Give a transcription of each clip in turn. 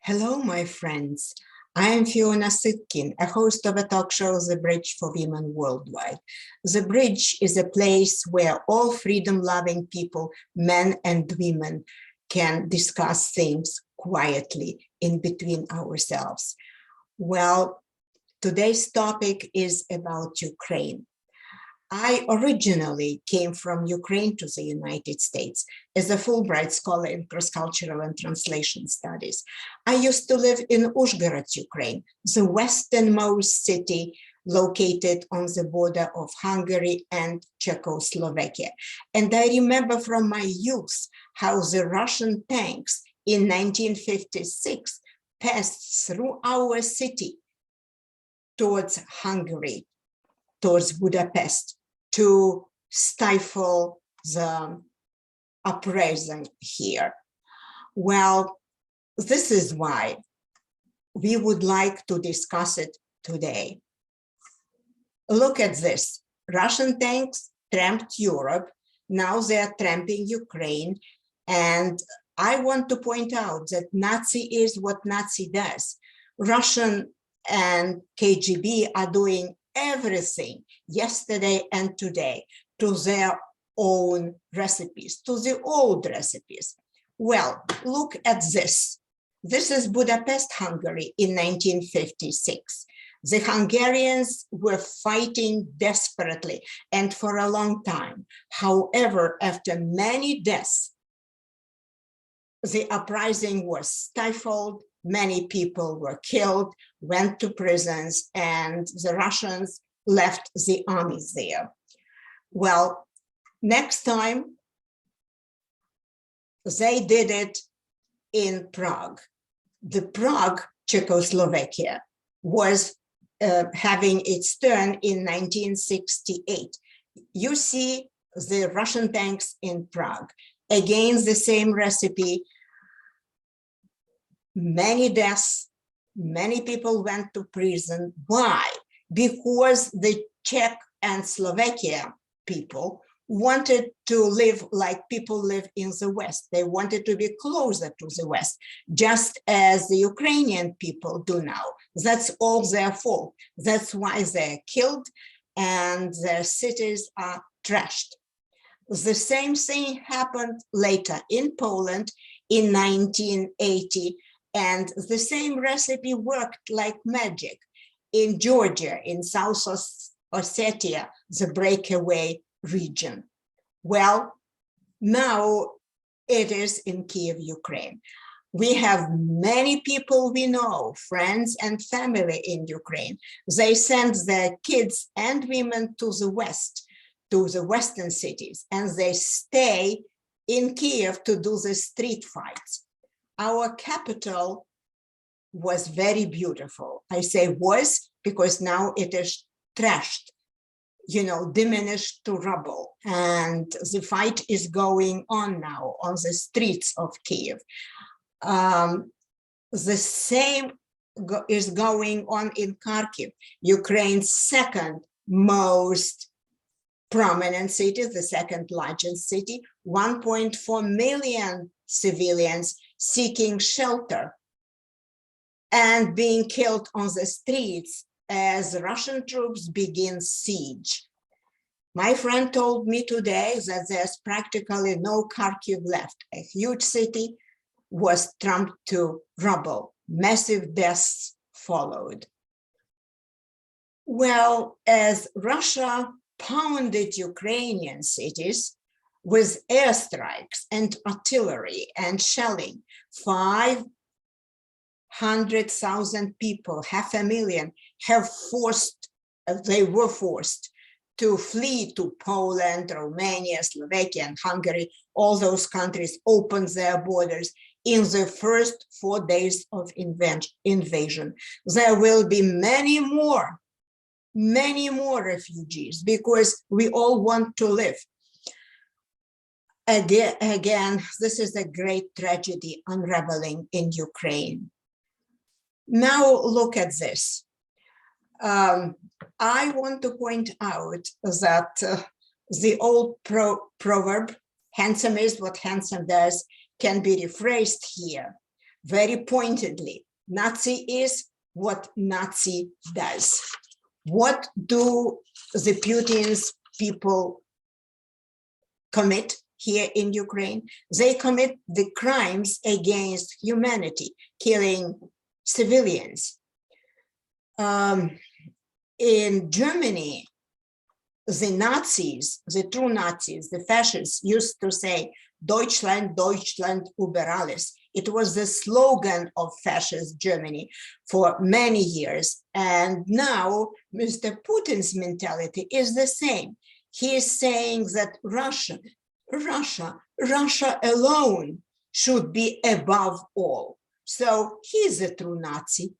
Hello, my friends. I am Fiona Sitkin, a host of a talk show, The Bridge for Women Worldwide. The Bridge is a place where all freedom-loving people, men and women, can discuss things quietly in between ourselves. Well, today's topic is about Ukraine. I originally came from Ukraine to the United States as a Fulbright scholar in cross-cultural and translation studies. I used to live in Uzhhorod, Ukraine, the westernmost city located on the border of Hungary and Czechoslovakia. And I remember from my youth how the Russian tanks in 1956 passed through our city towards Hungary, towards Budapest, to stifle the uprising here. Well, this is why we would like to discuss it today. Look at this. Russian tanks tramped Europe. Now they are tramping Ukraine. And I want to point out that Nazi is what Nazi does. Russian and KGB are doing everything yesterday and today to their own recipes, to the old recipes. Well, look at this. This is Budapest, Hungary in 1956. The Hungarians were fighting desperately and for a long time. However, after many deaths, the uprising was stifled. Many people were killed, went to prisons, and the Russians left the armies there. Well, next time, they did it in Prague. The Prague, Czechoslovakia, was having its turn in 1968. You see the Russian tanks in Prague. Again, the same recipe. Many deaths, many people went to prison. Why? Because the Czech and Slovakia people wanted to live like people live in the West. They wanted to be closer to the West, just as the Ukrainian people do now. That's all their fault. That's why they're killed and their cities are trashed. The same thing happened later in Poland in 1980. And the same recipe worked like magic in Georgia, in South Ossetia, the breakaway region. Well, now it is in Kiev, Ukraine. We have many people we know, friends and family in Ukraine. They send their kids and women to the West, to the Western cities, and they stay in Kiev to do the street fights. Our capital was very beautiful. I say was because now it is trashed, diminished to rubble. And the fight is going on now on the streets of Kiev. The same is going on in Kharkiv, Ukraine's second most prominent city, the second largest city, 1.4 million civilians seeking shelter and being killed on the streets as Russian troops begin siege. My friend told me today that there's practically no Kharkiv left. A huge city was trampled to rubble. Massive deaths followed. Well, as Russia pounded Ukrainian cities with airstrikes and artillery and shelling, 500,000 people, 500,000, they were forced to flee to Poland, Romania, Slovakia, and Hungary. All those countries opened their borders in the first 4 days of invasion. There will be many more refugees because we all want to live. Again, this is a great tragedy unraveling in Ukraine. Now look at this. I want to point out that the old proverb, handsome is what handsome does, can be rephrased here. very pointedly, Nazi is what Nazi does. What do the Putin's people commit here in Ukraine? They commit the crimes against humanity, killing civilians. In Germany, the Nazis, the true Nazis, the fascists used to say, Deutschland, Deutschland über alles. It was the slogan of fascist Germany for many years. And now Mr. Putin's mentality is the same. He is saying that Russia alone should be above all. So he's a true Nazi.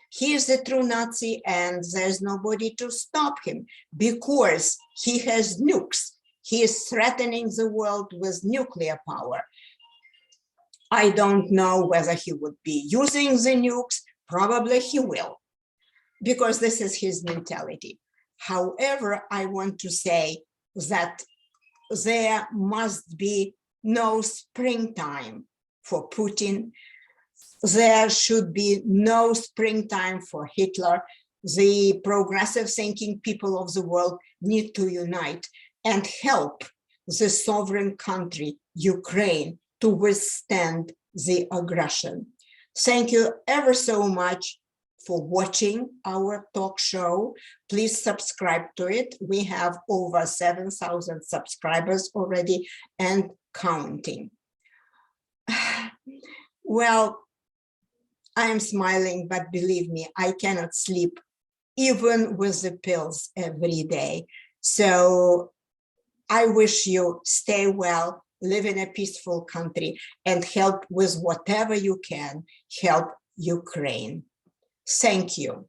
He is a true Nazi, and there's nobody to stop him because he has nukes. He is threatening the world with nuclear power. I don't know whether he would be using the nukes. Probably he will, because this is his mentality. However, I want to say that there must be no springtime for Putin. There should be no springtime for Hitler. The progressive thinking people of the world need to unite and help the sovereign country, Ukraine, to withstand the aggression. Thank you ever so much for watching our talk show. Please subscribe to it. We have over 7,000 subscribers already and counting. Well, I am smiling, but believe me, I cannot sleep even with the pills every day. So I wish you stay well, live in a peaceful country, and help with whatever you can, help Ukraine. Thank you.